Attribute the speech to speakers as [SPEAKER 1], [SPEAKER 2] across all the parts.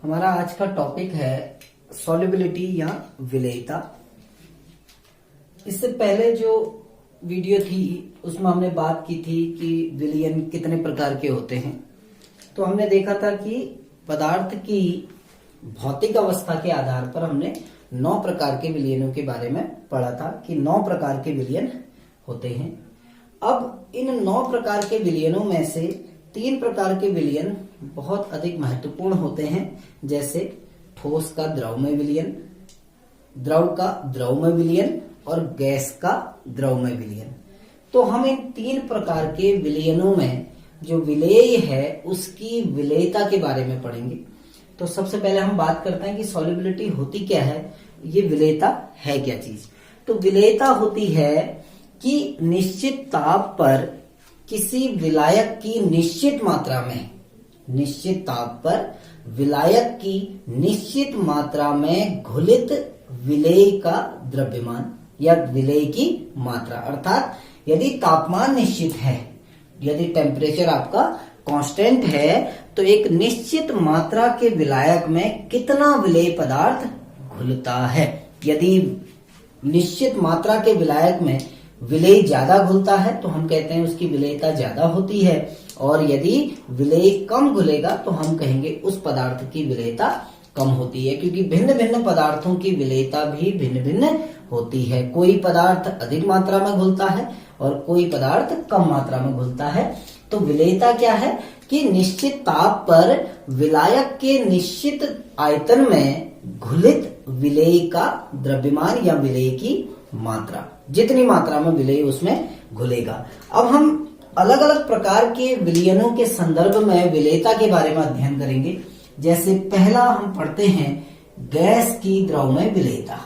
[SPEAKER 1] हमारा आज का टॉपिक है सॉल्युबिलिटी या विलेयता। इससे पहले जो वीडियो थी उसमें हमने बात की थी कि विलयन कितने प्रकार के होते हैं। तो हमने देखा था कि पदार्थ की भौतिक अवस्था के आधार पर हमने 9 प्रकार के विलयनों के बारे में पढ़ा था कि 9 प्रकार के विलयन होते हैं। अब इन 9 प्रकार के विलयनों में से 3 प्रकार के विलयन बहुत अधिक महत्वपूर्ण होते हैं, जैसे ठोस का द्रव में विलयन, द्रव का द्रव में विलयन और गैस का द्रव में विलयन। तो हम इन 3 प्रकार के विलयनों में जो विलेय है उसकी विलेयता के बारे में पढ़ेंगे। तो सबसे पहले हम बात करते हैं कि सॉल्युबिलिटी होती क्या है, ये विलेयता है क्या चीज। तो विलेयता होती है कि निश्चित ताप पर किसी विलायक की निश्चित मात्रा में, निश्चित ताप पर विलायक की निश्चित मात्रा में घुलित विलेय का द्रव्यमान या विलेय की मात्रा, अर्थात यदि तापमान निश्चित है, यदि टेम्परेचर आपका कांस्टेंट है, तो एक निश्चित मात्रा के विलायक में कितना विलेय पदार्थ घुलता है। यदि निश्चित मात्रा के विलायक में विलेय ज्यादा घुलता है तो हम कहते हैं उसकी विलेयता ज्यादा होती है, और यदि विलेय कम घुलेगा तो हम कहेंगे उस पदार्थ की विलेयता कम होती है, क्योंकि भिन्न भिन्न पदार्थों की विलेयता भी भिन्न भिन्न होती है। कोई पदार्थ अधिक मात्रा में घुलता है और कोई पदार्थ कम मात्रा में घुलता है। तो विलेयता क्या है कि निश्चित ताप पर विलायक के निश्चित आयतन में घुलित विलेय का द्रव्यमान या विलेय की मात्रा, जितनी मात्रा में विलेय उसमें घुलेगा। अब हम अलग अलग प्रकार के विलयनों के संदर्भ में विलेयता के बारे में अध्ययन करेंगे। जैसे पहला हम पढ़ते हैं गैस की द्रव में विलेयता।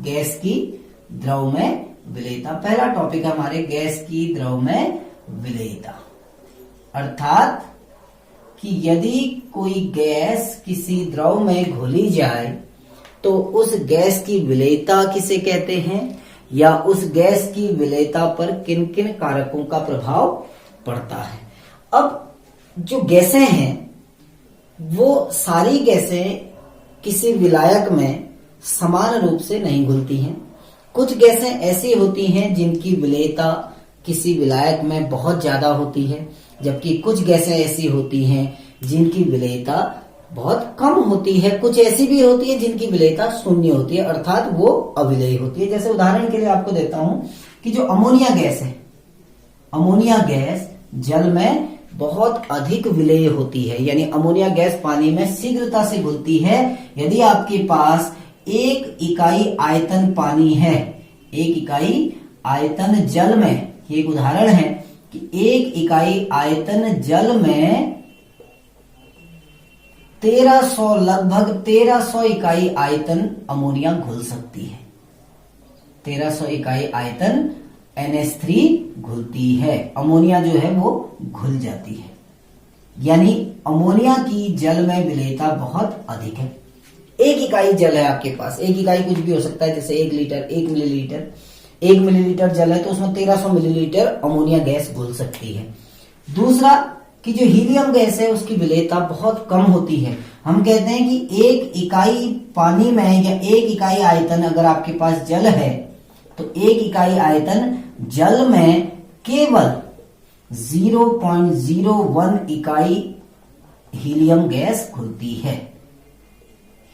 [SPEAKER 1] गैस की द्रव में विलेयता पहला टॉपिक है हमारे, गैस की द्रव में विलेयता। अर्थात कि यदि कोई गैस किसी द्रव में घुली जाए तो उस गैस की विलेयता किसे कहते हैं, या उस गैस की विलेयता पर किन किन कारकों का प्रभाव पड़ता है। अब जो गैसें हैं वो सारी गैसें किसी विलायक में समान रूप से नहीं घुलती हैं। कुछ गैसें ऐसी होती हैं जिनकी विलेयता किसी विलायक में बहुत ज्यादा होती है, जबकि कुछ गैसें ऐसी होती हैं जिनकी विलेयता बहुत कम होती है। कुछ ऐसी भी होती है जिनकी विलेयता शून्य होती है, अर्थात वो अविलेय होती है। जैसे उदाहरण के लिए आपको देता हूं कि जो अमोनिया गैस है, अमोनिया गैस जल में बहुत अधिक विलेय होती है, यानी अमोनिया गैस पानी में शीघ्रता से घुलती है। यदि आपके पास 1 इकाई आयतन पानी है, 1 इकाई आयतन जल में, ये एक उदाहरण है कि 1 इकाई आयतन जल में 1300, लगभग 1300 इकाई आयतन अमोनिया घुल सकती है। 1300 इकाई आयतन NH3 घुलती है, अमोनिया जो है वो घुल जाती है। यानी अमोनिया की जल में विलेयता बहुत अधिक है। 1 इकाई जल है आपके पास, 1 इकाई कुछ भी हो सकता है, जैसे 1 लीटर, 1 मिलीलीटर, 1 मिलीलीटर जल है तो उसमें 1300 मिलीलीटर अमोनिया गैस घुल सकती है। दूसरा कि जो हीलियम गैस है उसकी विलेयता बहुत कम होती है। हम कहते हैं कि 1 इकाई पानी में या 1 इकाई आयतन अगर आपके पास जल है तो 1 इकाई आयतन जल में केवल 0.01 इकाई हीलियम गैस घुलती है,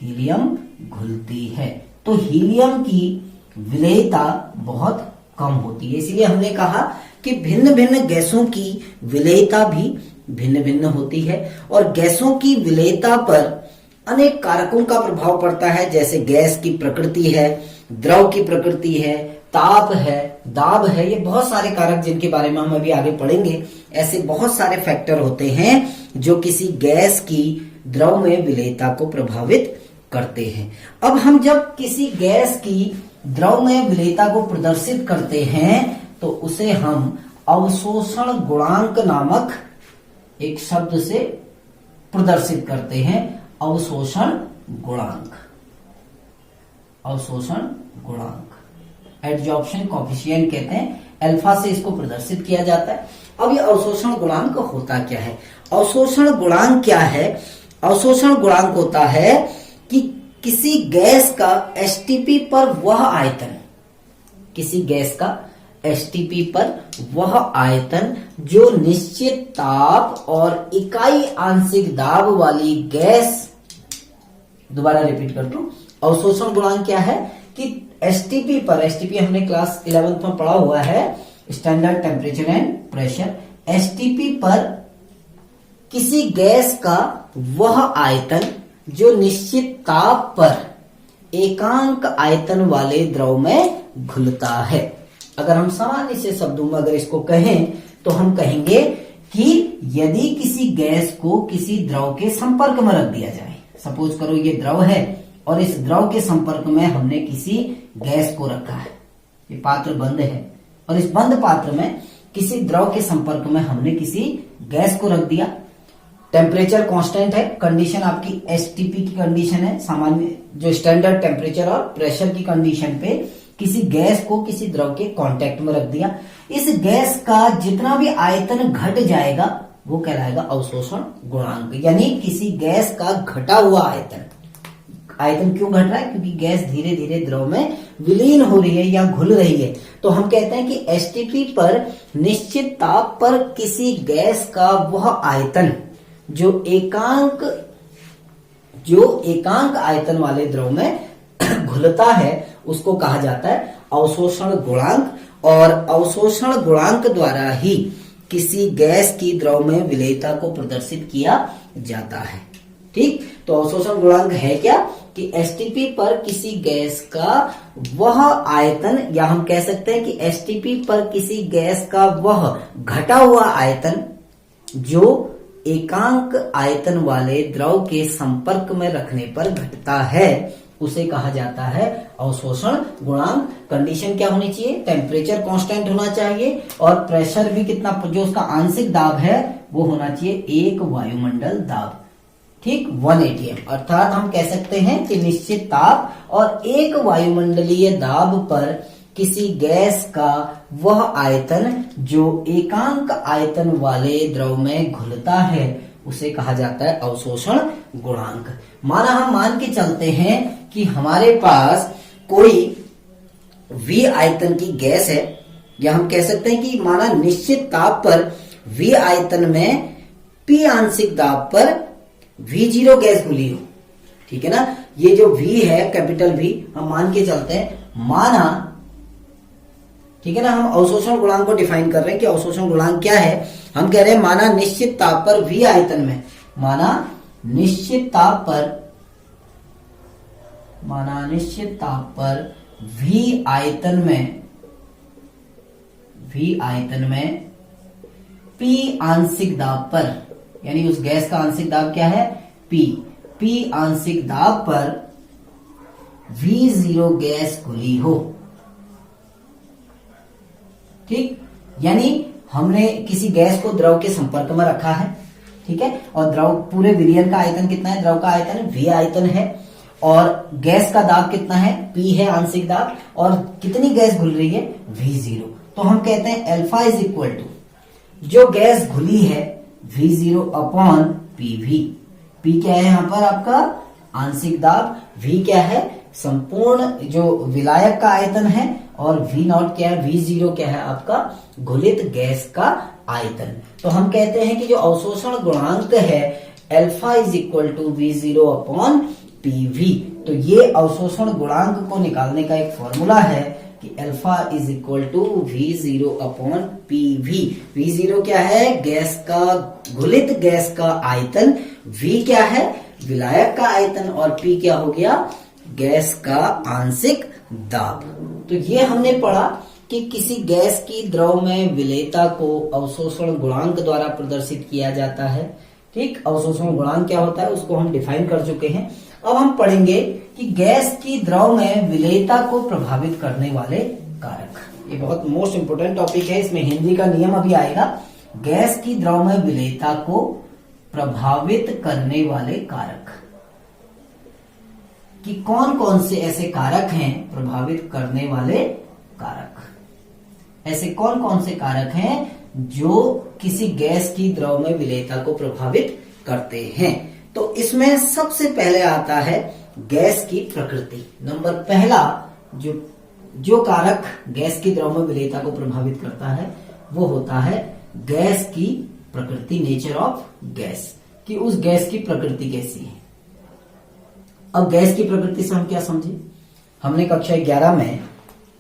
[SPEAKER 1] हीलियम घुलती है। तो हीलियम की विलेयता बहुत कम होती है। इसलिए हमने कहा कि भिन्न भिन्न गैसों की विलेयता भी भिन्न भिन्न होती है, और गैसों की विलेयता पर अनेक कारकों का प्रभाव पड़ता है। जैसे गैस की प्रकृति है, द्रव की प्रकृति है, ताप है, दाब है, ये बहुत सारे कारक जिनके बारे में हम अभी आगे पढ़ेंगे। ऐसे बहुत सारे फैक्टर होते हैं जो किसी गैस की द्रव में विलेयता को प्रभावित करते हैं। अब हम जब किसी गैस की द्रव में विलेयता को प्रदर्शित करते हैं तो उसे हम अवशोषण गुणांक नामक एक शब्द से प्रदर्शित करते हैं। अवशोषण गुणांक, अवशोषण गुणांक, एडजॉर्प्शन कोफिशिएंट कहते हैं। अल्फा से इसको प्रदर्शित किया जाता है। अब ये अवशोषण गुणांक होता क्या है? अवशोषण गुणांक क्या है? अवशोषण गुणांक होता है कि किसी गैस का एसटीपी पर वह आयतन, किसी गैस का एसटीपी पर वह आयतन जो निश्चित ताप और इकाई आंशिक दाब वाली गैस, दोबारा रिपीट कर दूं, अवशोषण गुणांक क्या है कि एसटीपी पर, एसटीपी हमने क्लास 11th में पढ़ा हुआ है, standard temperature and pressure, STP पर किसी गैस का वह आयतन जो निश्चित ताप पर एकांक आयतन वाले द्रव में घुलता है। अगर हम सामान्य से शब्दों में अगर इसको कहें तो हम कहेंगे कि यदि किसी गैस को किसी द्रव के संपर्क में रख दिया जाए, सपोज करो ये द्रव है और इस द्रव के संपर्क में हमने किसी गैस को रखा है, ये पात्र बंद है और इस बंद पात्र में किसी द्रव के संपर्क में हमने किसी गैस को रख दिया, टेम्परेचर कांस्टेंट है, कंडीशन आपकी एसटीपी की कंडीशन है, सामान्य जो स्टैंडर्ड टेम्परेचर और प्रेशर की कंडीशन पे किसी गैस को किसी द्रव के कांटेक्ट में रख दिया, इस गैस का जितना भी आयतन घट जाएगा वो कहलाएगा अवशोषण गुणांक, यानी किसी गैस का घटा हुआ आयतन। आयतन क्यों घट रहा है? क्योंकि गैस धीरे धीरे द्रव में विलीन हो रही है या घुल रही है, तो हम कहते हैं कि एसटीपी पर निश्चित ताप पर किसी गैस का वह आयतन जो एकांक आयतन वाले द्रव में घुलता है उसको कहा जाता है अवशोषण गुणांक, और अवशोषण गुणांक द्वारा ही किसी गैस की द्रव में विलेयता को प्रदर्शित किया जाता है। ठीक, तो अवशोषण गुणांक है क्या कि एसटीपी पर किसी गैस का वह आयतन, या हम कह सकते हैं कि एसटीपी पर किसी गैस का वह घटा हुआ आयतन जो एकांक आयतन वाले द्रव के संपर्क में रखने पर घटता है, उसे कहा जाता है अवशोषण गुणांक। कंडीशन क्या होनी चाहिए? टेम्परेचर कांस्टेंट होना चाहिए और प्रेशर भी कितना, जो उसका आंशिक दाब है वो होना चाहिए 1 वायुमंडल दाब। ठीक, 1 atm, अर्थात हम कह सकते हैं कि निश्चित ताप और 1 वायुमंडलीय दाब पर किसी गैस का वह आयतन जो एकांक आयतन वाले द्रव में घुलता है उसे कहा जाता है अवशोषण गुणांक। माना हम मान के चलते हैं कि हमारे पास कोई V आयतन की गैस है, या हम कह सकते हैं कि माना निश्चित ताप पर V आयतन में P आंशिक दाब पर V0 गैस घुली हो। ठीक है ना, ये जो V है कैपिटल V हम मान के चलते हैं, माना, ठीक है ना, हम अवशोषण गुणांक को डिफाइन कर रहे हैं कि अवशोषण गुणांक क्या है। हम कह रहे हैं माना निश्चित ताप पर V आयतन में, माना निश्चित ताप पर V आयतन में P आंशिक दाब पर, यानी उस गैस का आंशिक दाब क्या है? P आंशिक दाब पर V0 गैस घुली हो। ठीक, यानी हमने किसी गैस को द्रव के संपर्क में रखा है, ठीक है, और द्रव पूरे विलयन का आयतन कितना है? द्रव का आयतन V आयतन है और गैस का दाब कितना है? P है आंशिक दाब, और कितनी गैस घुल रही है? V0। तो हम कहते हैं अल्फा इज इक्वल टू जो गैस घुली है V0 अपॉन PV। P क्या है यहाँ पर? आपका आंशिक दाब। V क्या है? संपूर्ण जो विलायक का आयतन है, और V0 क्या है? V0 क्या है? आपका घुलित गैस का आयतन। तो हम कहते हैं कि जो अवशोषण गुणांक है alpha is equal to V0 upon PV। तो ये अवशोषण गुणांक को निकालने का एक फॉर्मूला है कि alpha is equal to V0 upon PV। V0 क्या है? गैस का, घुलित गैस का आयतन। V क्या है? विलायक का आयतन, और P क्या हो गया? गैस का आंशिक दाब। तो ये हमने पढ़ा कि किसी गैस की द्रव में विलेयता को अवशोषण गुणांक द्वारा प्रदर्शित किया जाता है। ठीक, अवशोषण गुणांक क्या होता है उसको हम डिफाइन कर चुके हैं। अब हम पढ़ेंगे कि गैस की द्रव में विलेयता को प्रभावित करने वाले कारक। ये बहुत मोस्ट इंपोर्टेंट टॉपिक है, इसमें हिंदी का नियम अभी आएगा। गैस की द्रव में विलेयता को प्रभावित करने वाले कारक, कि कौन कौन से ऐसे कारक हैं प्रभावित करने वाले कारक। ऐसे कौन कौन से कारक हैं जो किसी गैस की द्रव में विलेयता को प्रभावित करते हैं। तो इसमें सबसे पहले आता है गैस की प्रकृति। नंबर पहला जो कारक गैस की द्रव में विलेयता को प्रभावित करता है वो होता है गैस की प्रकृति, नेचर ऑफ गैस, कि उस गैस की प्रकृति कैसी है। अब गैस की प्रकृति से हम क्या समझे? हमने कक्षा 11 में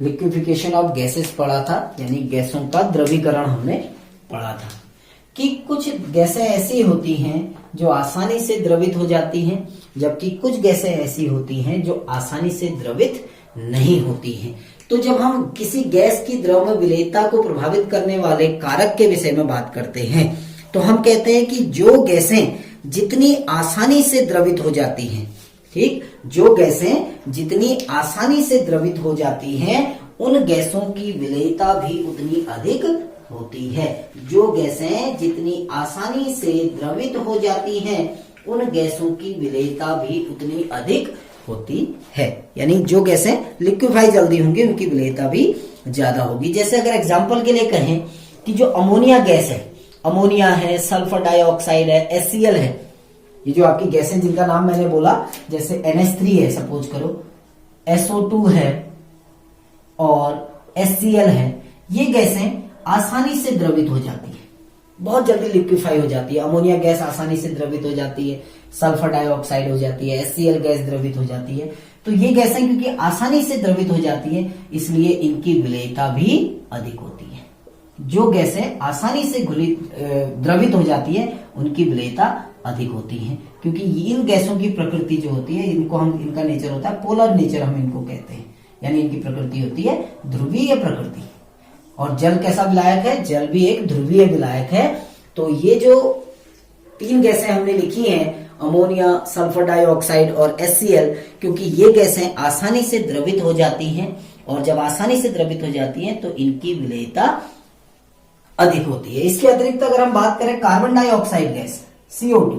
[SPEAKER 1] लिक्विफिकेशन ऑफ गैसेस पढ़ा था, यानी गैसों का द्रवीकरण हमने पढ़ा था कि कुछ गैसें ऐसी होती हैं जो आसानी से द्रवित हो जाती हैं, जबकि कुछ गैसें ऐसी होती हैं जो आसानी से द्रवित नहीं होती हैं। तो जब हम किसी गैस की द्रव में विलेयता को प्रभावित करने वाले कारक के विषय में बात करते हैं तो हम कहते हैं कि जो गैसें जितनी आसानी से द्रवित हो जाती हैं, ठीक, जो गैसें जितनी आसानी से द्रवित हो जाती हैं उन गैसों की विलेयता भी उतनी अधिक होती है। जो गैसें जितनी आसानी से द्रवित हो जाती हैं उन गैसों की विलेयता भी उतनी अधिक होती है, यानी जो गैसें लिक्विफाई जल्दी होंगी उनकी विलेयता भी ज्यादा होगी। जैसे अगर एग्जांपल के लिए कहें कि जो अमोनिया गैस है, अमोनिया है, सल्फर डाइऑक्साइड है, HCl है, ये जो आपकी गैसें जिनका नाम मैंने बोला, जैसे NH3 है सपोज करो, SO2 है और HCl है, ये गैसें आसानी से द्रवित हो जाती है, बहुत जल्दी लिक्विफाई हो जाती है। अमोनिया गैस आसानी से द्रवित हो जाती है, सल्फर डाइऑक्साइड हो जाती है, HCl गैस द्रवित हो जाती है। तो ये गैसें क्योंकि आसानी से द्रवित हो जाती है इसलिए इनकी विलेयता भी अधिक होती है। जो गैसें आसानी से द्रवित हो जाती है उनकी विलेयता अधिक होती है, क्योंकि इन गैसों की प्रकृति जो होती है, इनका नेचर होता है पोलर नेचर, हम इनको कहते हैं, यानी इनकी प्रकृति होती है ध्रुवीय प्रकृति। और जल कैसा विलायक है? जल भी एक ध्रुवीय विलायक है। तो ये जो 3 गैसें हमने लिखी हैं, अमोनिया, सल्फर डाइऑक्साइड और HCl, क्योंकि ये गैसें आसानी से द्रवित हो जाती हैं और जब आसानी से द्रवित हो जाती हैं तो इनकी विलेयता अधिक होती है। इसके अतिरिक्त अगर हम बात करें कार्बन डाइऑक्साइड गैस CO2,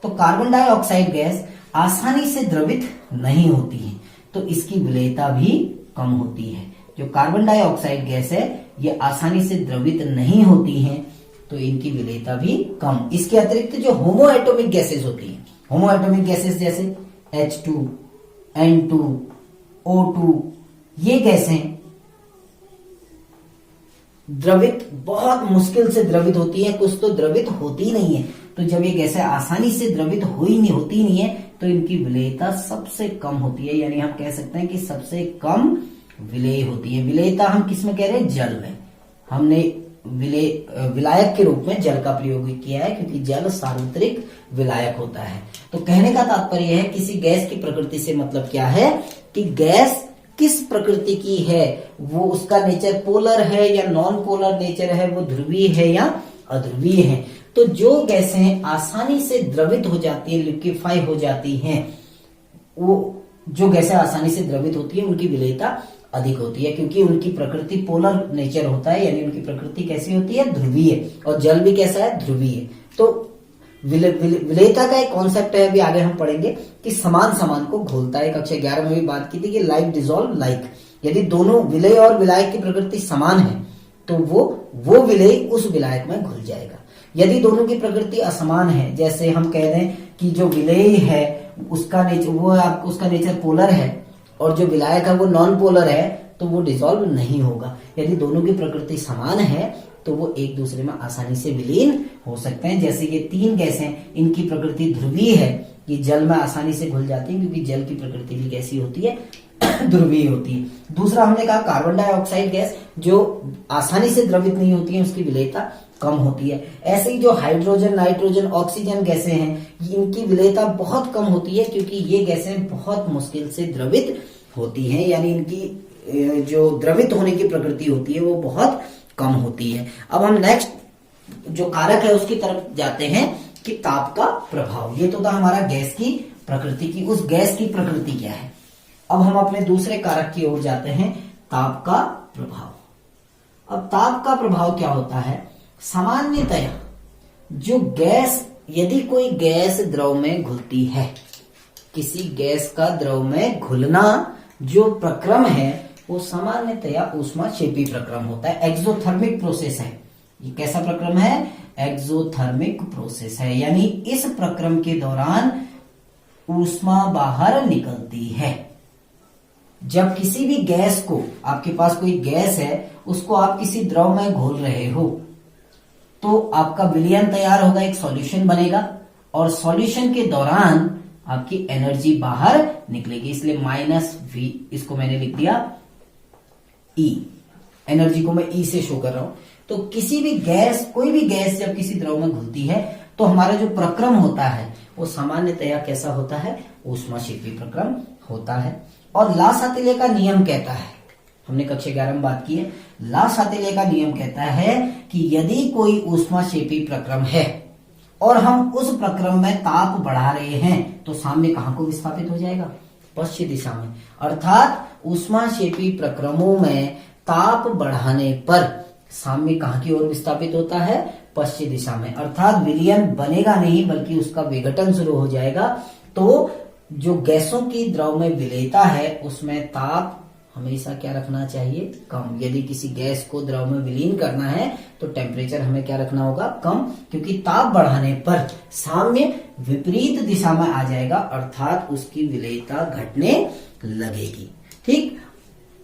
[SPEAKER 1] तो कार्बन डाइऑक्साइड गैस आसानी से द्रवित नहीं होती है तो इसकी विलेयता भी कम होती है। जो कार्बन डाइऑक्साइड गैस है ये आसानी से द्रवित नहीं होती हैं तो इनकी विलेयता भी कम। इसके अतिरिक्त जो होमो एटॉमिक गैसेस होती हैं, होमो एटॉमिक गैसेस जैसे H2, N2, O2, ये गैसें द्रवित बहुत मुश्किल से द्रवित होती है, कुछ तो द्रवित होती नहीं है। तो जब ये गैसें आसानी से द्रवित होती नहीं है तो इनकी विलेयता सबसे कम होती है, यानी हम कह सकते हैं कि सबसे कम विलेय होती है। विलेयता हम किस में कह रहे हैं? जल में। हमने विलायक के रूप में जल का प्रयोग किया है क्योंकि जल सार्वत्रिक विलायक होता है। तो कहने का तात्पर्य है किसी गैस की प्रकृति से मतलब क्या है कि गैस किस प्रकृति की है, वो उसका नेचर पोलर है या नॉन पोलर नेचर है, वो ध्रुवीय है या अध्रुवीय है। तो जो गैसें आसानी से द्रवित हो जाती है, लिक्विफाई हो जाती हैं, वो जो गैसें आसानी से द्रवित होती है उनकी विलेयता अधिक होती है क्योंकि उनकी प्रकृति पोलर नेचर होता है, यानी उनकी प्रकृति कैसी होती है? ध्रुवीय। और जल भी कैसा है? ध्रुवीय। तो विलेयता का एक कॉन्सेप्ट है, अभी आगे हम पढ़ेंगे कि समान समान को घोलता है। कक्षा 11 में भी बात की थी कि लाइक डिसॉल्व लाइक, यदि दोनों विलेय और विलायक की प्रकृति समान है तो वो विलेय उस विलायक में घुल जाएगा। यदि दोनों की प्रकृति असमान है, जैसे हम कह दें कि जो विलेय है उसका नेचर पोलर है और जो विलायक है वो नॉन पोलर है, तो वो डिसॉल्व नहीं होगा। यदि दोनों की प्रकृति समान है तो वो एक दूसरे में आसानी से विलीन हो सकते हैं। जैसे ये 3 गैसें, इनकी प्रकृति ध्रुवीय है, ये जल में आसानी से घुल जाती है क्योंकि जल की प्रकृति भी कैसी होती है? ध्रुवीय होती है। दूसरा हमने कहा कार्बन डाइऑक्साइड गैस जो आसानी से द्रवित नहीं होती है, उसकी विलेयता कम होती है। ऐसे ही जो हाइड्रोजन, नाइट्रोजन, ऑक्सीजन गैसें हैं, इनकी विलेयता बहुत कम होती है क्योंकि ये गैसें बहुत मुश्किल से द्रवित होती हैं, यानी इनकी जो द्रवित होने की प्रकृति होती है वो बहुत कम होती है। अब हम नेक्स्ट जो कारक है उसकी तरफ जाते हैं कि ताप का प्रभाव। ये तो था हमारा गैस की प्रकृति की, उस गैस की प्रकृति क्या है। अब हम अपने दूसरे कारक की ओर जाते हैं, ताप का प्रभाव। अब ताप का प्रभाव क्या होता है? सामान्यतया जो गैस, यदि कोई गैस द्रव में घुलती है, किसी गैस का द्रव में घुलना जो प्रक्रम है वो सामान्यतया ऊष्माक्षेपी प्रक्रम होता है, एक्सोथर्मिक प्रोसेस है। ये कैसा प्रक्रम है? एक्सोथर्मिक प्रोसेस है, यानी इस प्रक्रम के दौरान ऊष्मा बाहर निकलती है। जब किसी भी गैस को, आपके पास कोई गैस है, उसको आप किसी द्रव में घोल रहे हो, तो आपका विलयन तैयार होगा, एक सॉल्यूशन बनेगा, और सॉल्यूशन के दौरान आपकी एनर्जी बाहर निकलेगी, इसलिए -V, इसको मैंने लिख दिया E, एनर्जी को मैं E से शो कर रहा हूं। तो किसी भी गैस, कोई भी गैस जब किसी द्रव में घुलती है तो हमारा जो प्रक्रम होता है वो सामान्यतया कैसा होता है, ऊष्माक्षेपी प्रक्रम होता है। और ला सातिल्य का नियम कहता है, हमने कक्षा 11 में बात की है, ला सातिल्य का नियम कहता है कि यदि कोई ऊष्माक्षेपी प्रक्रम है और हम उस प्रक्रम में ताप बढ़ा रहे हैं तो साम्य कहां को विस्थापित हो जाएगा, पश्चिम दिशा में। अर्थात ऊष्माक्षेपी प्रक्रमों में ताप बढ़ाने पर साम्य कहां की ओर विस्थापित होता है, पश्चिम दिशा में। अर्थात विलयन बनेगा नहीं बल्कि उसका विघटन शुरू हो जाएगा। तो जो गैसों की द्रव में विलेयता है उसमें ताप हमेशा क्या रखना चाहिए, कम। यदि किसी गैस को द्रव में विलीन करना है तो टेम्परेचर हमें क्या रखना होगा, कम, क्योंकि ताप बढ़ाने पर साम्य विपरीत दिशा में आ जाएगा, अर्थात उसकी विलेयता घटने लगेगी। ठीक।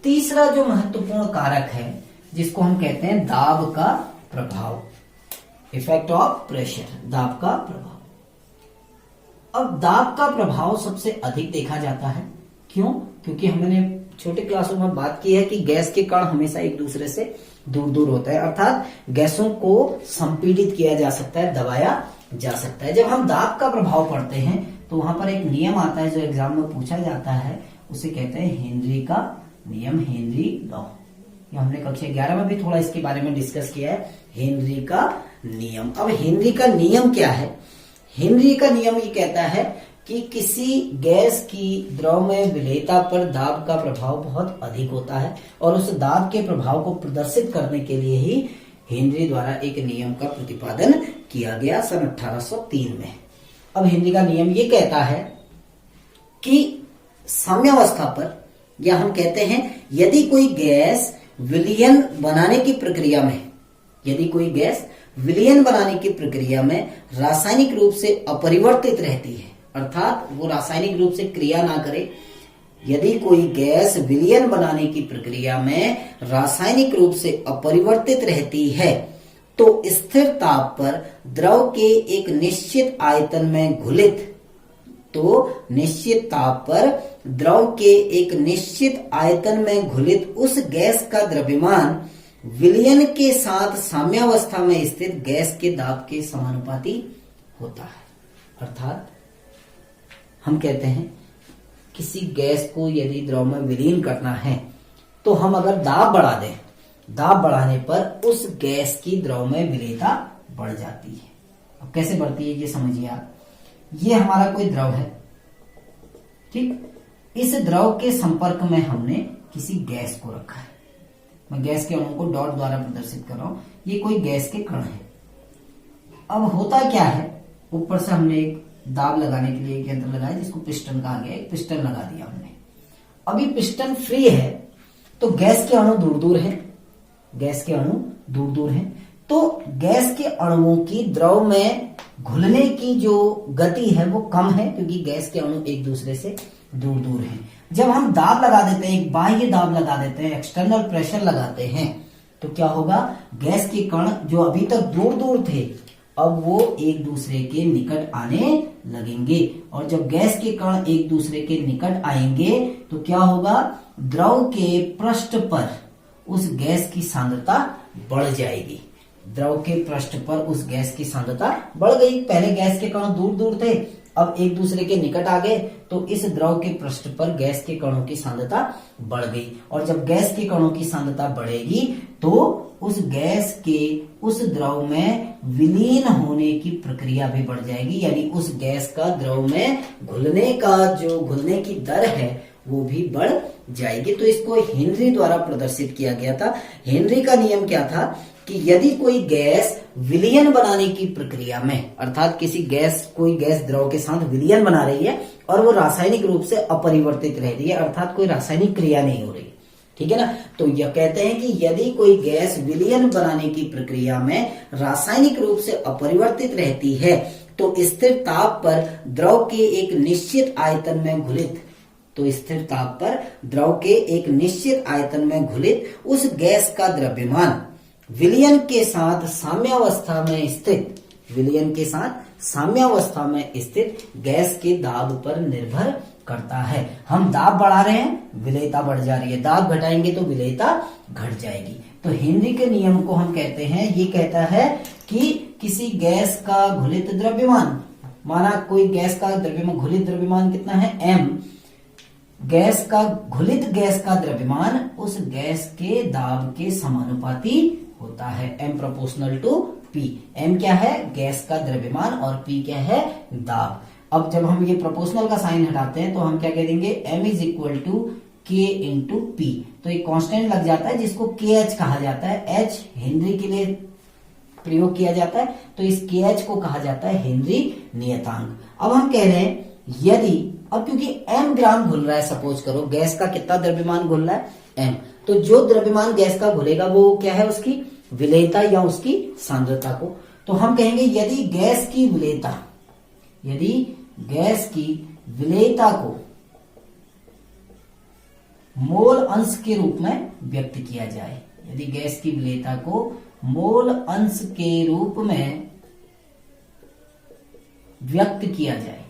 [SPEAKER 1] तीसरा जो महत्वपूर्ण कारक है जिसको हम कहते हैं दाब का प्रभाव, इफेक्ट ऑफ प्रेशर, दाब का प्रभाव। अब दाब का प्रभाव सबसे अधिक देखा जाता है, क्यों? क्योंकि हमने छोटे क्लासों में बात की है कि गैस के कण हमेशा एक दूसरे से दूर दूर होते हैं, अर्थात गैसों को संपीड़ित किया जा सकता है, दबाया जा सकता है। जब हम दाब का प्रभाव पढ़ते हैं तो वहां पर एक नियम आता है जो एग्जाम में पूछा जाता है, उसे कहते हैं हेनरी का नियम, हेनरी लॉ। हमने कक्षा 11 में भी थोड़ा इसके बारे में डिस्कस किया है, हेनरी का नियम। अब हेनरी का नियम क्या है? हेनरी का नियम ये कहता है कि किसी गैस की द्रव में विलेयता पर दाब का प्रभाव बहुत अधिक होता है, और उस दाब के प्रभाव को प्रदर्शित करने के लिए ही हेनरी द्वारा एक नियम का प्रतिपादन किया गया सन 1803 में। अब हेनरी का नियम ये कहता है कि साम्यावस्था पर, या हम कहते हैं यदि कोई गैस विलयन बनाने की प्रक्रिया में, यदि कोई गैस विलयन बनाने की प्रक्रिया में रासायनिक रूप से अपरिवर्तित रहती है, अर्थात वो रासायनिक रूप से क्रिया ना करे, यदि कोई गैस विलयन बनाने की प्रक्रिया में रासायनिक रूप से अपरिवर्तित रहती है तो स्थिर ताप पर द्रव के एक निश्चित आयतन में घुलित, तो निश्चित ताप पर द्रव के एक निश्चित आयतन में घुलित उस गैस का द्रव्यमान विलयन के साथ साम्यावस्था में स्थित गैस के दाब के समानुपाती होता है। अर्थात हम कहते हैं किसी गैस को यदि द्रव में विलीन करना है तो हम अगर दाब बढ़ा दें, दाब बढ़ाने पर उस गैस की द्रव में विलेयता बढ़ जाती है। अब कैसे बढ़ती है ये समझिए आप। ये हमारा कोई द्रव है, ठीक, इस द्रव के संपर्क में हमने किसी गैस को रखा है, मैं गैस के अणु को डॉट द्वारा प्रदर्शित कर रहा हूं, ये कोई गैस के कण है। अब होता क्या है, ऊपर से हमने एक दाब लगाने के लिए एक यंत्र लगाया जिसको पिस्टन कहा गया, एक पिस्टन लगा दिया हमने। अभी पिस्टन फ्री है तो गैस के अणु दूर दूर है, गैस के अणु दूर दूर है, तो गैस के अणुओं की द्रव में घुलने की जो गति है वो कम है, क्योंकि गैस के अणु एक दूसरे से दूर दूर हैं। जब हम दाब लगा देते हैं, एक बाह्य दाब लगा देते हैं, एक्सटर्नल प्रेशर लगाते हैं, तो क्या होगा, गैस के कण जो अभी तक दूर दूर थे अब वो एक दूसरे के निकट आने लगेंगे, और जब गैस के कण एक दूसरे के निकट आएंगे तो क्या होगा, द्रव के पृष्ठ पर उस गैस की सांद्रता बढ़ जाएगी। द्रव के पृष्ठ पर उस गैस की सांद्रता बढ़ गई। पहले गैस के कण दूर दूर थे, अब एक दूसरे के निकट आ गए, तो इस द्रव के पृष्ठ पर गैस के कणों की सांद्रता बढ़ गई, और जब गैस के कणों की सांद्रता बढ़ेगी तो उस गैस के उस द्रव में विलीन होने की प्रक्रिया भी बढ़ जाएगी, यानी उस गैस का द्रव में घुलने का जो घुलने की दर है वो भी बढ़ जाएगी। तो इसको हेनरी द्वारा प्रदर्शित किया गया था। हेनरी का नियम क्या था कि यदि कोई गैस विलयन बनाने की प्रक्रिया में, अर्थात किसी गैस, कोई गैस द्रव के साथ विलयन बना रही है और वो रासायनिक रूप से अपरिवर्तित रह रही है, अर्थात कोई रासायनिक क्रिया नहीं हो रही, ठीक है ना। तो यह कहते हैं कि यदि कोई गैस विलयन बनाने की प्रक्रिया में रासायनिक रूप से अपरिवर्तित रहती है तो स्थिर ताप पर द्रव के एक निश्चित आयतन में घुलित उस गैस का द्रव्यमान विलयन के साथ साम्यावस्था में स्थित गैस के दाब पर निर्भर करता है। हम दाब बढ़ा रहे हैं, विलेयता बढ़ जा रही है, दाब घटाएंगे तो विलेयता घट जाएगी। तो हेनरी के नियम को हम कहते हैं, ये कहता है कि किसी गैस का घुलित द्रव्यमान, माना कोई गैस का द्रव्यमान, घुलित द्रव्यमान कितना है m, घुलित गैस का द्रव्यमान उस गैस के दाब के समानुपाती होता है, m proportional to p। m क्या है? गैस का द्रव्यमान, और p क्या है? दाब। अब जब हम ये प्रोपोर्शनल का साइन हटाते हैं तो हम क्या कह देंगे? m is equal to k into P. तो एक कांस्टेंट लग जाता है जिसको kh कहा जाता है, h हेनरी के लिए प्रयोग किया जाता है, तो इस kh को कहा जाता है हेनरी नियतांक। अब हम कह रहे हैं यदि, अब क्योंकि m ग्राम घुल रहा है, सपोज करो गैस का कितना द्रव्यमान घुल रहा है? m। तो जो द्रव्यमान गैस का घुलेगा वो क्या है? उसकी विलेयता या उसकी सांद्रता को। तो हम कहेंगे यदि गैस की विलेयता को मोल अंश के रूप में व्यक्त किया जाए, यदि गैस की विलेयता को मोल अंश के रूप में व्यक्त किया जाए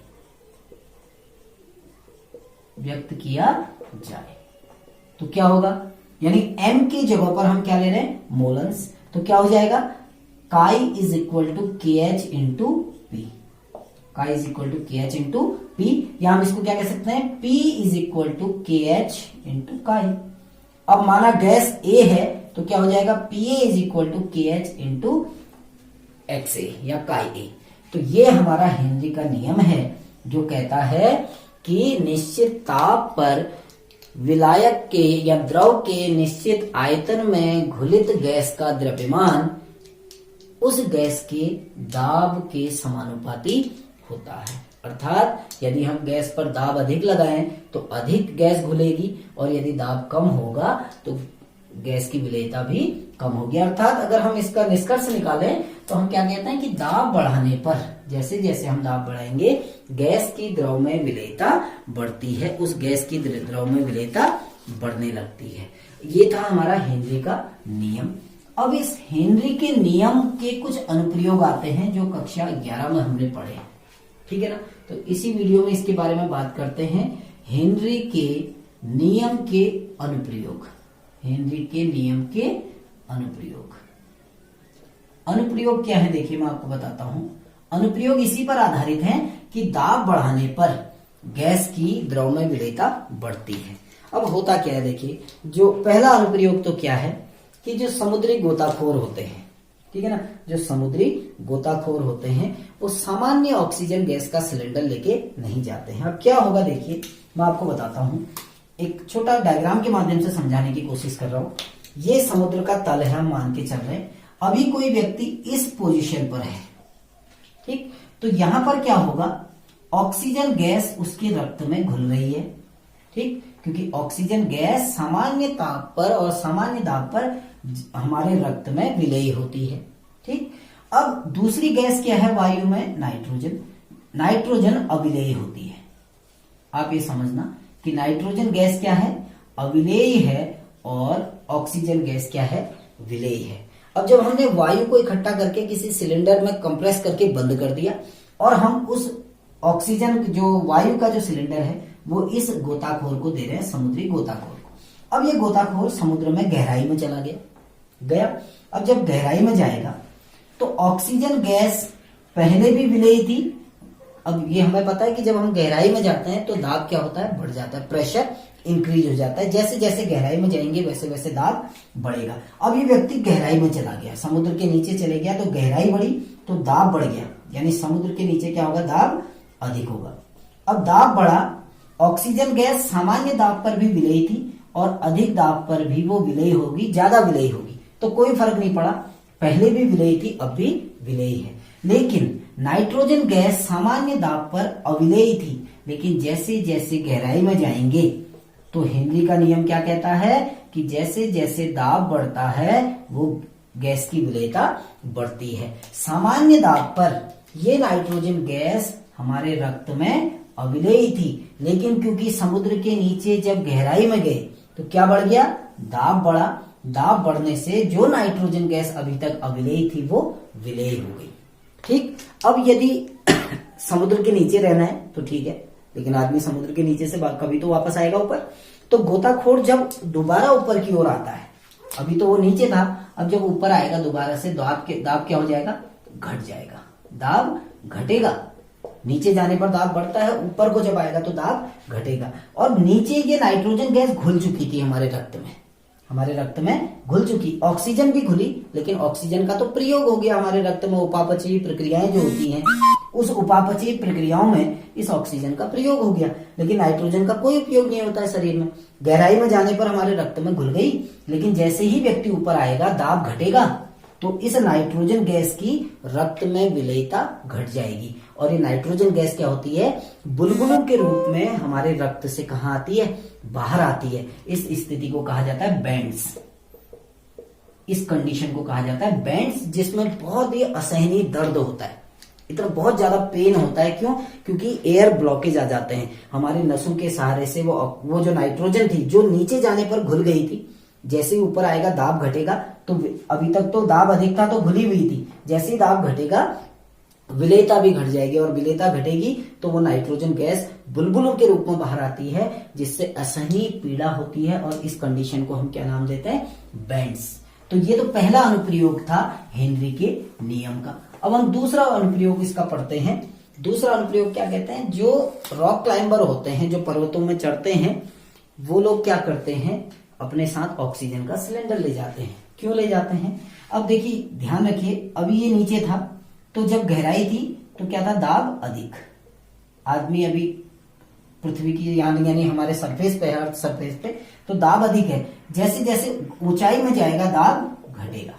[SPEAKER 1] तो क्या होगा? यानी m की जगह पर हम क्या ले रहे हैं? मोल अंश। तो क्या हो जाएगा? Chi is equal to kh into P. Chi is equal to kh into P, या हम इसको क्या कह सकते हैं? p is equal to kh into chi. अब माना गैस A है तो क्या हो जाएगा? Pa is equal to kh into xa या काई A। तो ये हमारा हेनरी का नियम है जो कहता है कि निश्चित ताप पर विलायक के या द्रव के निश्चित आयतन में घुलित गैस का द्रव्यमान उस गैस के दाब के समानुपाती होता है। अर्थात यदि हम गैस पर दाब अधिक लगाएं तो अधिक गैस घुलेगी, और यदि दाब कम होगा तो गैस की विलेयता भी कम होगी। अर्थात अगर हम इसका निष्कर्ष निकालें तो हम क्या कहते हैं कि दाब बढ़ाने पर, जैसे जैसे हम दाब बढ़ाएंगे गैस की द्रव में विलेयता बढ़ती है, उस गैस की द्रव में विलेयता बढ़ने लगती है। ये था हमारा हेनरी का नियम। अब इस हेनरी के नियम के कुछ अनुप्रयोग आते हैं जो कक्षा 11 में हमने पढ़े, ठीक है ना। तो इसी वीडियो में इसके बारे में बात करते हैं, हेनरी के नियम के अनुप्रयोग। हेनरी के नियम के अनुप्रयोग क्या है? देखिए मैं आपको बताता हूं। अनुप्रयोग इसी पर आधारित है कि दाब बढ़ाने पर गैस की द्रव में विलेयता बढ़ती है। अब होता क्या है, देखिए जो पहला अनुप्रयोग तो क्या है कि जो समुद्री गोताखोर होते हैं, ठीक है ना, जो समुद्री गोताखोर होते हैं वो सामान्य ऑक्सीजन गैस का सिलेंडर लेके नहीं जाते हैं। अब क्या होगा, देखिए मैं आपको बताता हूं, एक छोटा डायग्राम के माध्यम से समझाने की कोशिश कर रहा हूं। ये समुद्र का तल है, हम मान के चल रहे हैं। अभी कोई व्यक्ति इस पोजीशन पर है, ठीक, तो यहां पर क्या होगा? ऑक्सीजन गैस उसके रक्त में घुल रही है, ठीक, क्योंकि ऑक्सीजन गैस सामान्य ताप पर और सामान्य दाब पर हमारे रक्त में विलेय होती है, ठीक। अब दूसरी गैस क्या है वायु में? नाइट्रोजन अविलेय होती है। आप ये समझना कि नाइट्रोजन गैस क्या है? अविलेय है, और ऑक्सीजन गैस क्या है? विलेय है। अब जब हमने वायु को इकट्ठा करके किसी सिलेंडर में कंप्रेस करके बंद कर दिया, और हम उस ऑक्सीजन जो वायु का जो सिलेंडर है वो इस गोताखोर को दे रहे हैं, समुद्री गोताखोर को। अब ये गोताखोर समुद्र में गहराई में चला गया। अब जब गहराई में जाएगा तो ऑक्सीजन गैस पहले भी विलेय थी। अब ये हमें पता है कि जब हम गहराई में जाते हैं तो दाब क्या होता है? बढ़ जाता है, प्रेशर इंक्रीज हो जाता है। जैसे जैसे गहराई में जाएंगे वैसे वैसे दाब बढ़ेगा। अब ये व्यक्ति गहराई में चला गया, समुद्र के नीचे चले गया, तो गहराई बढ़ी तो दाब बढ़ गया, यानी समुद्र के नीचे क्या होगा? दाब अधिक होगा। अब दाब बढ़ा, ऑक्सीजन गैस सामान्य दाब पर भी विलेय थी और अधिक दाब पर भी वो विलेय होगी, ज्यादा विलेय होगी, तो कोई फर्क नहीं पड़ा, पहले भी विलेय थी अब भी विलेय है। लेकिन नाइट्रोजन गैस सामान्य दाब पर अविलेय थी, लेकिन जैसे जैसे गहराई में जाएंगे तो हेनरी का नियम क्या कहता है कि जैसे जैसे दाब बढ़ता है वो गैस की विलेयता बढ़ती है। सामान्य दाब पर ये नाइट्रोजन गैस हमारे रक्त में अविलेयी थी, लेकिन क्योंकि समुद्र के नीचे जब गहराई में गए तो क्या बढ़ गया, दाब बढ़ा। दाब बढ़ने से जो नाइट्रोजन गैस अभी तक अविलेयी थी वो विलेय हो गई। ठीक, अब यदि समुद्र के नीचे रहना है तो ठीक है, लेकिन आदमी समुद्र के नीचे से कभी तो वापस आएगा ऊपर। तो गोताखोर जब दोबारा ऊपर की ओर आता है, अभी तो वो नीचे था, अब जब ऊपर आएगा दोबारा से दाब क्या हो जाएगा, घट जाएगा, दाब घटेगा। नीचे जाने पर दाब बढ़ता है, ऊपर को जब आएगा तो दाब घटेगा। और नीचे ये नाइट्रोजन गैस घुल चुकी थी हमारे रक्त में घुल चुकी, ऑक्सीजन भी घुली, लेकिन ऑक्सीजन का तो प्रयोग हो गया हमारे रक्त में। उपापचयी प्रक्रियाएं जो होती हैं, उस उपापचयी प्रक्रियाओं में इस ऑक्सीजन का प्रयोग हो गया, लेकिन नाइट्रोजन का कोई उपयोग नहीं होता है शरीर में। गहराई में जाने पर हमारे रक्त में घुल गई, लेकिन जैसे ही व्यक्ति ऊपर आएगा दाब घटेगा, तो इस नाइट्रोजन गैस की रक्त में विलेयता घट जाएगी। और ये नाइट्रोजन गैस क्या होती है, बुलबुलों के रूप में हमारे रक्त से कहाँ आती है, बाहर आती है। इस स्थिति को कहा जाता है बैंड्स। इस कंडीशन को कहा जाता है बैंड्स, जिसमें बहुत ही असहनीय दर्द होता है, इतना बहुत ज्यादा पेन होता है। क्यों? क्योंकि एयर ब्लॉकेज आ जाते हैं हमारे नसों के सहारे से। वो जो नाइट्रोजन थी जो नीचे जाने पर घुल गई थी, जैसे ही ऊपर आएगा दाब घटेगा। तो अभी तक तो दाब अधिक था तो घुली हुई थी, जैसे ही दाब घटेगा विलेयता भी घट जाएगी, और विलेयता घटेगी तो वो नाइट्रोजन गैस बुलबुलों के रूप में बाहर आती है, जिससे असहनीय पीड़ा होती है। और इस कंडीशन को हम क्या नाम देते हैं, बैंड्स। तो ये तो पहला अनुप्रयोग था हेनरी के नियम का। अब हम दूसरा अनुप्रयोग इसका पढ़ते हैं। दूसरा अनुप्रयोग क्या कहते हैं, जो रॉक क्लाइंबर होते हैं, जो पर्वतों में चढ़ते हैं, वो लोग क्या करते हैं, अपने साथ ऑक्सीजन का सिलेंडर ले जाते हैं। क्यों ले जाते हैं? अब देखिए, ध्यान रखिए, अभी ये नीचे था तो जब गहराई थी तो क्या था, दाब अधिक। आदमी अभी पृथ्वी की यानी हमारे सरफेस पे है, अर्थ सरफेस पे, तो दाब अधिक है। जैसे जैसे ऊंचाई में जाएगा दाब घटेगा,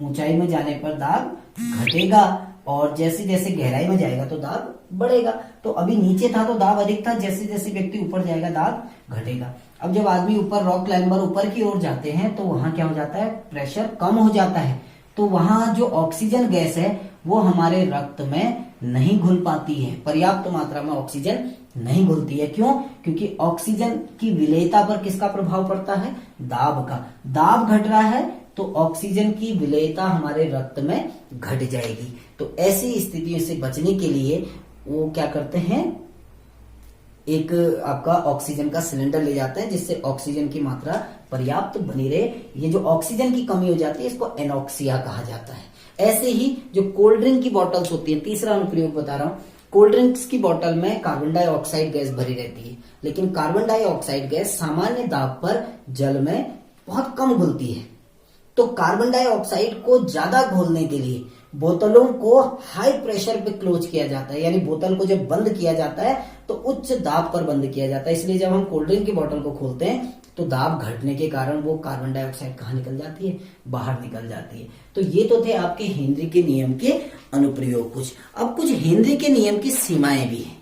[SPEAKER 1] ऊंचाई में जाने पर दाब घटेगा, और जैसे जैसे गहराई में जाएगा तो दाब बढ़ेगा। तो अभी नीचे था तो दाब अधिक था, जैसे जैसे व्यक्ति ऊपर जाएगा दाब घटेगा। अब जब आदमी ऊपर, रॉक क्लाइंबर ऊपर की ओर जाते हैं तो वहां क्या हो जाता है, प्रेशर कम हो जाता है। तो वहां जो ऑक्सीजन गैस है वो हमारे रक्त में नहीं घुल पाती है, पर्याप्त मात्रा में ऑक्सीजन नहीं घुलती है। क्यों? क्योंकि ऑक्सीजन की विलेयता पर किसका प्रभाव पड़ता है, दाब का। दाब घट रहा है तो ऑक्सीजन की विलेयता हमारे रक्त में घट जाएगी। तो ऐसी स्थितियों से बचने के लिए वो क्या करते हैं, एक आपका ऑक्सीजन का सिलेंडर ले जाते हैं, जिससे ऑक्सीजन की मात्रा पर्याप्त बनी रहे। ये जो ऑक्सीजन की कमी हो जाती है इसको एनॉक्सिया कहा जाता है। ऐसे ही जो कोल्ड ड्रिंक की बॉटल्स होती है, तीसरा अनुप्रयोग बता रहा हूं, कोल्ड ड्रिंक्स की बोतल में कार्बन डाइऑक्साइड गैस भरी रहती है, लेकिन कार्बन डाइऑक्साइड गैस सामान्य दाब पर जल में बहुत कम घुलती है। तो कार्बन डाइऑक्साइड को ज्यादा घोलने के लिए बोतलों को हाई प्रेशर पे क्लोज किया जाता है, यानी बोतल को जब बंद किया जाता है तो उच्च दाब पर बंद किया जाता है। इसलिए जब हम कोल्ड ड्रिंक की बोतल को खोलते हैं तो दाब घटने के कारण वो कार्बन डाइऑक्साइड कहाँ निकल जाती है, बाहर निकल जाती है। तो ये तो थे आपके हेनरी के नियम के अनुप्रयोग कुछ। अब कुछ हेनरी के नियम की सीमाएं भी हैं,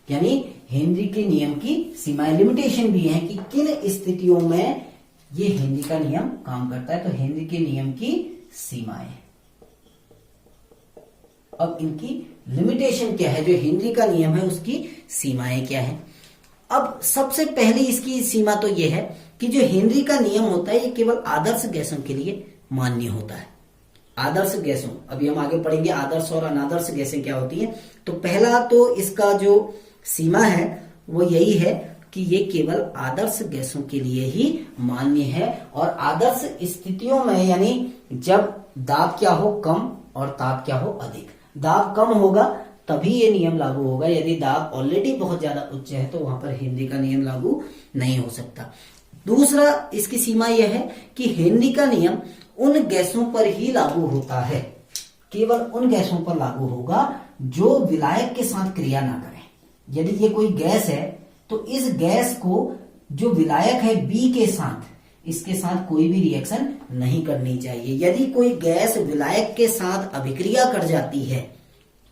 [SPEAKER 1] यानी हेनरी के नियम की सीमाएं, लिमिटेशन भी है कि किन स्थितियों में ये हेनरी का नियम काम करता है। तो हेनरी के नियम की सीमाएं, अब इनकी लिमिटेशन क्या है, जो हेनरी का नियम है उसकी सीमाएं क्या है। अब सबसे पहली इसकी सीमा तो यह है कि जो हेनरी का नियम होता है ये केवल आदर्श गैसों के लिए मान्य होता है। आदर्श गैसों, अभी हम आगे पढ़ेंगे आदर्श और अनादर्श गैसें क्या होती हैं। तो पहला तो इसका जो सीमा है वो यही है कि ये केवल आदर्श गैसों के लिए ही मान्य है, और आदर्श स्थितियों में, यानी जब दाब क्या हो, कम, और ताप क्या हो, अधिक। दाब कम होगा तभी ये नियम लागू होगा, यदि दाब ऑलरेडी बहुत ज्यादा उच्च है तो वहां पर हेनरी का नियम लागू नहीं हो सकता। दूसरा इसकी सीमा यह है कि हेनरी का नियम उन गैसों पर ही लागू होता है, केवल उन गैसों पर लागू होगा जो विलायक के साथ क्रिया ना करें। यदि ये कोई गैस है तो इस गैस को जो विलायक है बी के साथ, इसके साथ कोई भी रिएक्शन नहीं करनी चाहिए। यदि कोई गैस विलायक के साथ अभिक्रिया कर जाती है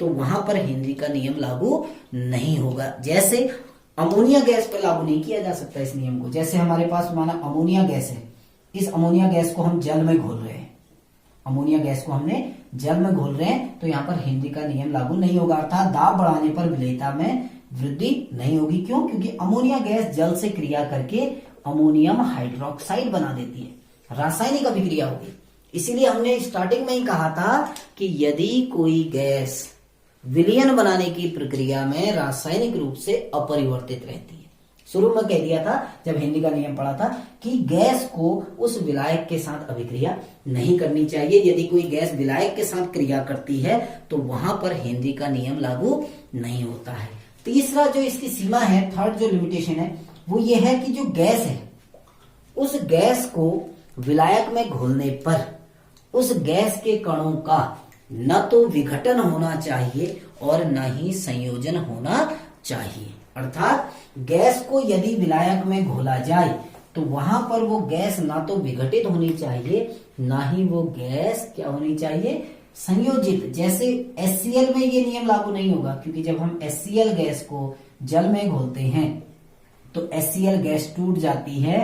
[SPEAKER 1] तो वहां पर हेनरी का नियम लागू नहीं होगा। जैसे अमोनिया गैस पर लागू नहीं किया जा सकता इस नियम को। जैसे हमारे पास माना अमोनिया गैस है, इस अमोनिया गैस को हम जल में घोल रहे हैं, अमोनिया गैस को हमने जल में घोल रहे हैं, तो यहाँ पर हेनरी का नियम लागू नहीं होगा, अर्थात दाब बढ़ाने पर विलेयता में वृद्धि नहीं होगी। क्यों? क्योंकि अमोनिया गैस जल से क्रिया करके अमोनियम हाइड्रोक्साइड बना देती है, रासायनिक अभिक्रिया होगी। इसीलिए हमने स्टार्टिंग में ही कहा था कि यदि कोई गैस विलयन बनाने की प्रक्रिया में रासायनिक रूप से अपरिवर्तित रहती है, शुरू में कह दिया था जब हेनरी का नियम पढ़ा था कि गैस को उस विलायक के साथ अभिक्रिया नहीं करनी चाहिए। यदि कोई गैस विलायक के साथ क्रिया करती है तो वहां पर हेनरी का नियम लागू नहीं होता है। तीसरा जो इसकी सीमा है, थर्ड जो लिमिटेशन है, वो ये है कि जो गैस है उस गैस को विलायक में घोलने पर उस गैस के कणों का न तो विघटन होना चाहिए और न ही संयोजन होना चाहिए। अर्थात गैस को यदि विलायक में घोला जाए तो वहां पर वो गैस ना तो विघटित होनी चाहिए, ना ही वो गैस क्या होनी चाहिए, संयोजित। जैसे HCl में ये नियम लागू नहीं होगा, क्योंकि जब हम HCl गैस को जल में घोलते हैं तो HCl गैस टूट जाती है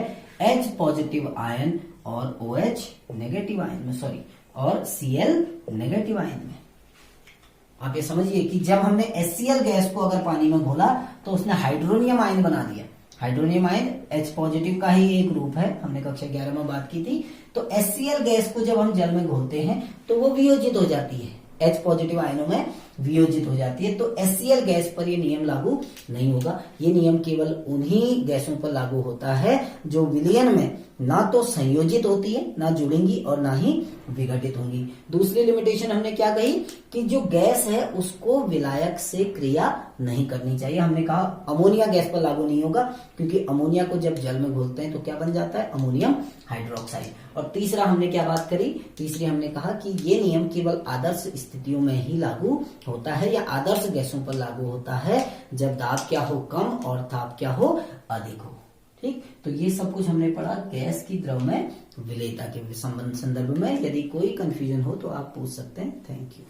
[SPEAKER 1] H पॉजिटिव आयन और OH नेगेटिव आयन में, सॉरी, और Cl नेगेटिव आयन में। आप ये समझिए कि जब हमने HCl गैस को अगर पानी में घोला तो उसने हाइड्रोनियम आयन बना दिया। हाइड्रोनियम आयन H पॉजिटिव का ही एक रूप है, हमने कक्षा 11 में बात की थी। तो HCl गैस को जब हम जल में घोलते हैं तो वो वियोजित हो जाती है, H पॉजिटिव आयनों में वियोजित हो जाती है। तो HCl गैस पर ये नियम लागू नहीं होगा। ये नियम केवल उन्हीं गैसों पर लागू होता है जो विलयन में ना तो संयोजित होती है, ना जुड़ेंगी और ना ही विघटित होंगी। दूसरी लिमिटेशन हमने क्या कही कि जो गैस है उसको विलायक से क्रिया नहीं करनी चाहिए। हमने कहा अमोनिया गैस पर लागू नहीं होगा, क्योंकि अमोनिया को जब जल में घोलते हैं तो क्या बन जाता है, अमोनियम हाइड्रोक्साइड। और तीसरा हमने क्या बात करी, तीसरी हमने कहा कि ये नियम केवल आदर्श स्थितियों में ही लागू होता है या आदर्श गैसों पर लागू होता है, जब दाब क्या हो, कम, और ताप क्या हो, अधिक हो। ठीक, तो ये सब कुछ हमने पढ़ा गैस की द्रव में विलेयता के संदर्भ में। यदि कोई कंफ्यूजन हो तो आप पूछ सकते हैं। Thank you.